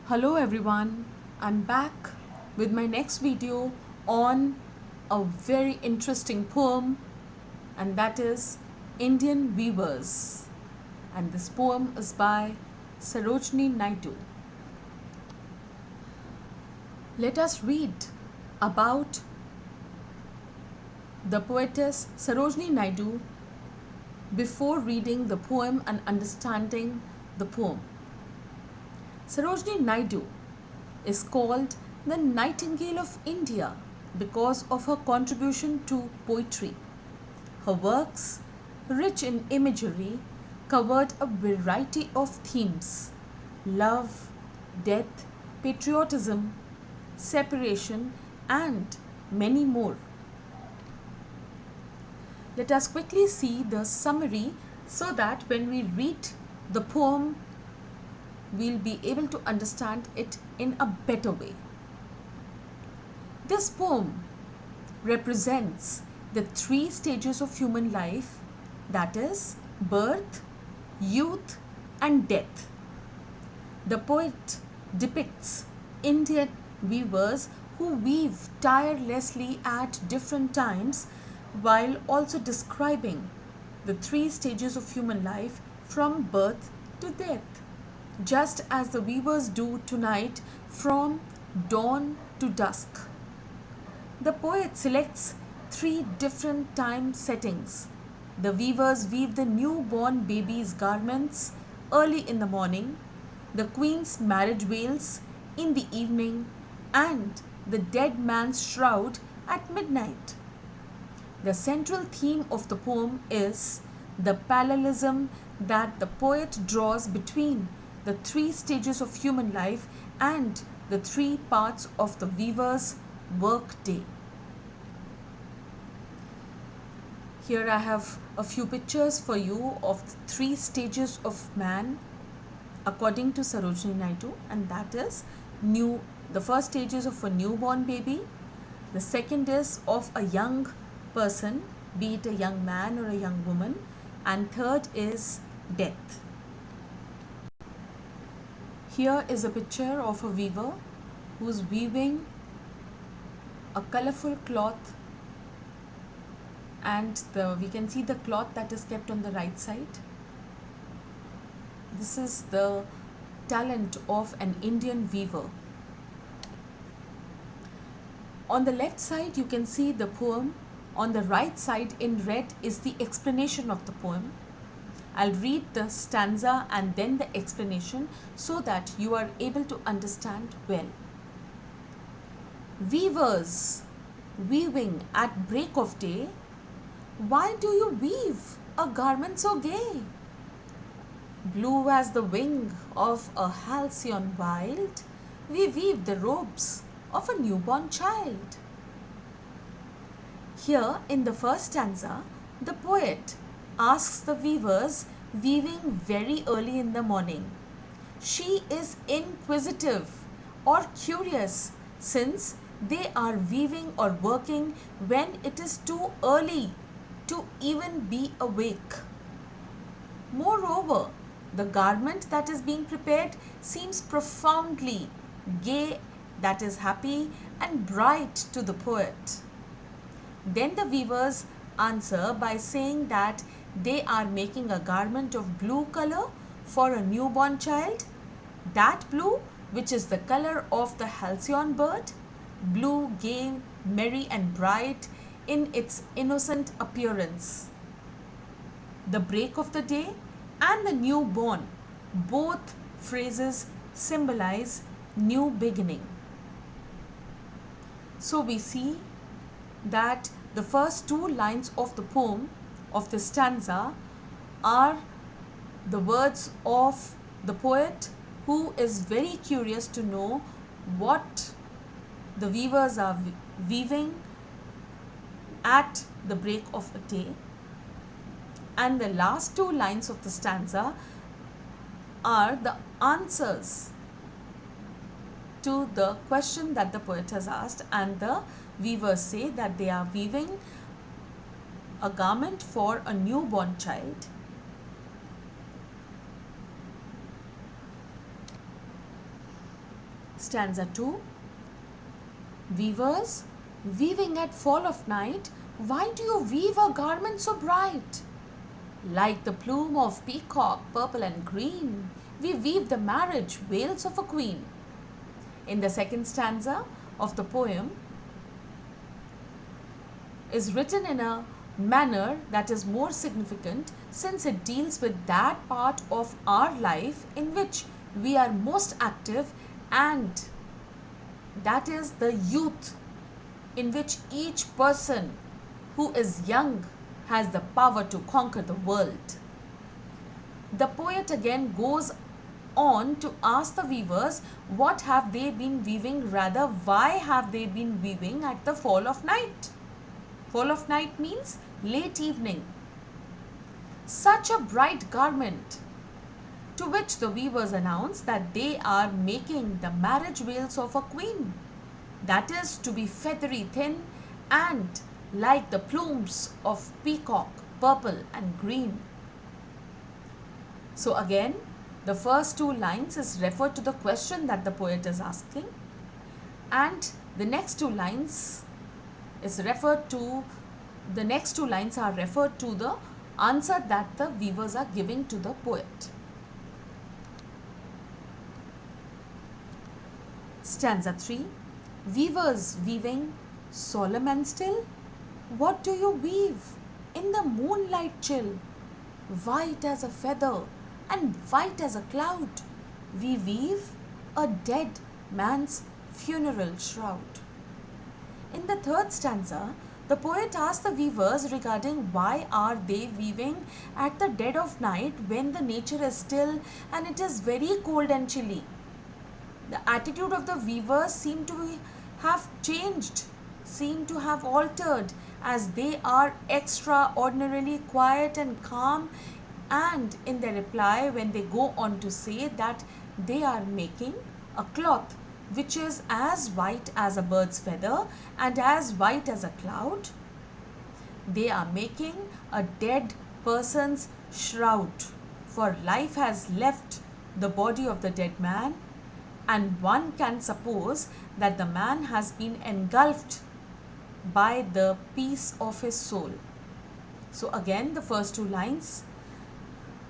Hello everyone, I'm back with my next video on a very interesting poem, and that is Indian Weavers, and this poem is by Sarojini Naidu. Let us read about the poetess Sarojini Naidu before reading the poem and understanding the poem. Sarojini Naidu is called the Nightingale of India because of her contribution to poetry. Her works, rich in imagery, covered a variety of themes: love, death, patriotism, separation, and many more. Let us quickly see the summary so that when we read the poem, we'll be able to understand it in a better way. This poem represents the three stages of human life, that is, birth, youth, and death. The poet depicts Indian weavers who weave tirelessly at different times while also describing the three stages of human life from birth to death, just as the weavers do tonight from dawn to dusk. The poet selects three different time settings. The weavers weave the newborn baby's garments early in the morning, the queen's marriage veils in the evening, and the dead man's shroud at midnight. The central theme of the poem is the parallelism that the poet draws between the three stages of human life and the three parts of the weaver's work day. Here I have a few pictures for you of the three stages of man according to Sarojini Naidu, and that is the first stage is of a newborn baby, the second is of a young person, be it a young man or a young woman, and third is death. Here is a picture of a weaver who is weaving a colorful cloth, and we can see the cloth that is kept on the right side. This is the talent of an Indian weaver. On the left side you can see the poem. On the right side in red is the explanation of the poem. I'll read the stanza and then the explanation so that you are able to understand well. Weavers, weaving at break of day, why do you weave a garment so gay? Blue as the wing of a halcyon wild, we weave the robes of a newborn child. Here in the first stanza, the poet asks the weavers weaving very early in the morning. She is inquisitive or curious since they are weaving or working when it is too early to even be awake. Moreover, the garment that is being prepared seems profoundly gay, that is happy and bright to the poet. Then the weavers answer by saying that they are making a garment of blue color for a newborn child. That blue, which is the color of the halcyon bird, blue, gay, merry and bright in its innocent appearance. The break of the day and the newborn, both phrases symbolize new beginning. So we see that the first two lines of the poem, of the stanza, are the words of the poet who is very curious to know what the weavers are weaving at the break of a day. And the last two lines of the stanza are the answers to the question that the poet has asked, and the weavers say that they are weaving a garment for a newborn child. Stanza 2. Weavers, weaving at fall of night, why do you weave a garment so bright? Like the plume of peacock, purple and green, we weave the marriage veils of a queen. In the second stanza of the poem is written in a manner that is more significant since it deals with that part of our life in which we are most active, and that is the youth, in which each person who is young has the power to conquer the world. The poet again goes on to ask the weavers what have they been weaving, rather why have they been weaving at the fall of night. Fall of night means late evening. Such a bright garment, to which the weavers announce that they are making the marriage veils of a queen, that is to be feathery thin and like the plumes of peacock, purple and green. So again, the first two lines is referred to the question that the poet is asking, and the next two lines are referred to the answer that the weavers are giving to the poet. Stanza 3. Weavers weaving, solemn and still, what do you weave in the moonlight chill? White as a feather and white as a cloud, we weave a dead man's funeral shroud. In the third stanza, the poet asks the weavers regarding why are they weaving at the dead of night when the nature is still and it is very cold and chilly. The attitude of the weavers seem to have changed, seem to have altered, as they are extraordinarily quiet and calm, and in their reply when they go on to say that they are making a cloth which is as white as a bird's feather and as white as a cloud, they are making a dead person's shroud, for life has left the body of the dead man, and one can suppose that the man has been engulfed by the peace of his soul. So again, the first two lines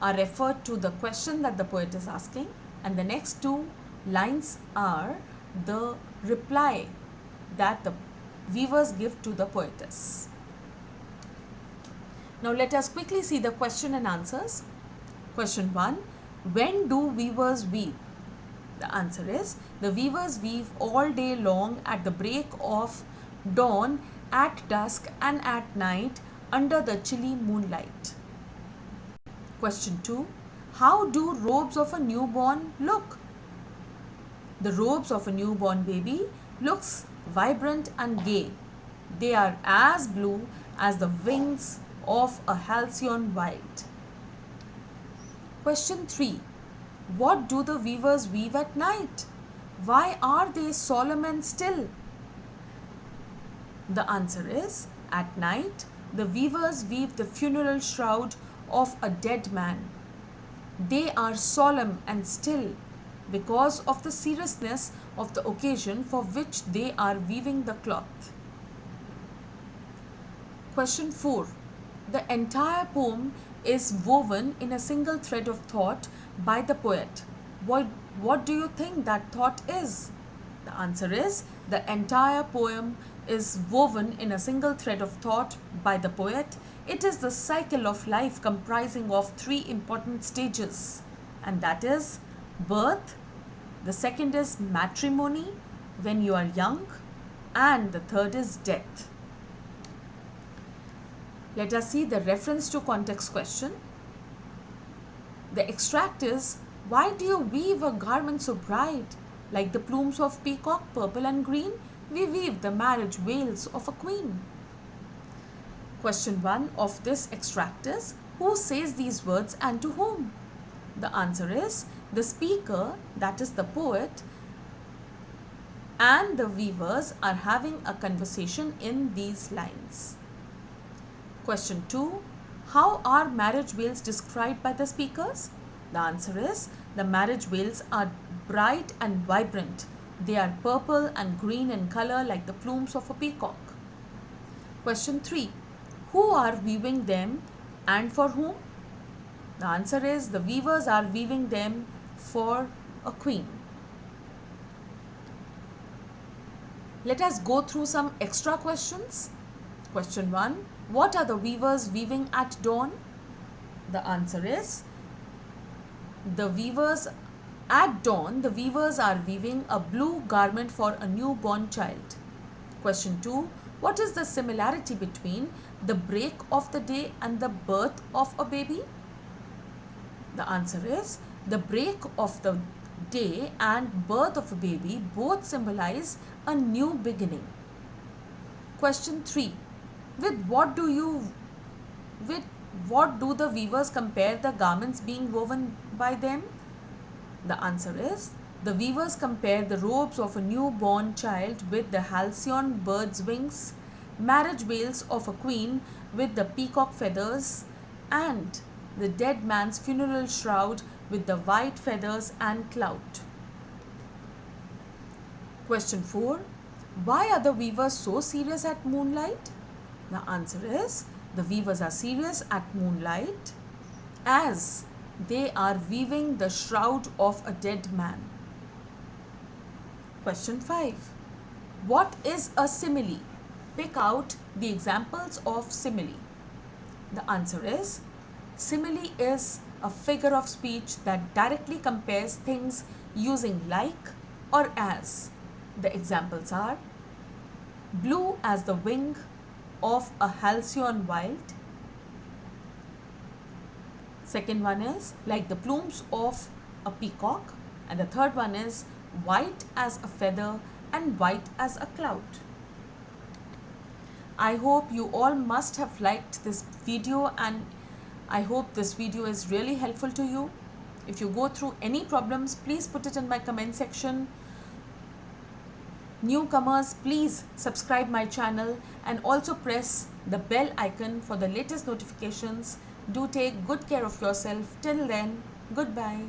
are referred to the question that the poet is asking, and the next two lines are the reply that the weavers give to the poetess. Now let us quickly see the question and answers. Question 1. When do weavers weave? The answer is, the weavers weave all day long, at the break of dawn, at dusk and at night, under the chilly moonlight. Question 2. How do robes of a newborn look? The robes of a newborn baby looks vibrant and gay. They are as blue as the wings of a halcyon wild. Question 3. What do the weavers weave at night? Why are they solemn and still? The answer is, at night, the weavers weave the funeral shroud of a dead man. They are solemn and still because of the seriousness of the occasion for which they are weaving the cloth. Question 4. The entire poem is woven in a single thread of thought by the poet. What do you think that thought is? The answer is, the entire poem is woven in a single thread of thought by the poet. It is the cycle of life comprising of three important stages, and that is birth, the second is matrimony when you are young, and the third is death. Let us see the reference to context question. The extract is, why do you weave a garment so bright? Like the plumes of peacock, purple and green, we weave the marriage veils of a queen. Question 1 of this extract is, who says these words and to whom? The answer is, the speaker, that is the poet, and the weavers are having a conversation in these lines. Question 2. How are marriage veils described by the speakers? The answer is, the marriage veils are bright and vibrant. They are purple and green in color like the plumes of a peacock. Question 3. Who are weaving them and for whom? The answer is the weavers are weaving them for a queen. Let us go through some extra questions. Question 1. What are the weavers weaving at dawn? The answer is the weavers the weavers are weaving a blue garment for a newborn child. Question 2. What is the similarity between the break of the day and the birth of a baby? The answer is the break of the day and birth of a baby both symbolize a new beginning. Question 3. With what do the weavers compare the garments being woven by them? The answer is the weavers compare the robes of a newborn child with the halcyon bird's wings, marriage veils of a queen with the peacock feathers, and the dead man's funeral shroud with the white feathers and clout. Question 4. Why are the weavers so serious at moonlight? The answer is the weavers are serious at moonlight as they are weaving the shroud of a dead man. Question 5. What is a simile? Pick out the examples of simile. The answer is simile is a figure of speech that directly compares things using like or as. The examples are blue as the wing of a halcyon wild. Second one is like the plumes of a peacock. And the third one is white as a feather and white as a cloud. I hope you all must have liked this video, and I hope this video is really helpful to you. If you go through any problems, please put it in my comment section. Newcomers, please subscribe my channel and also press the bell icon for the latest notifications. Do take good care of yourself. Till then, goodbye.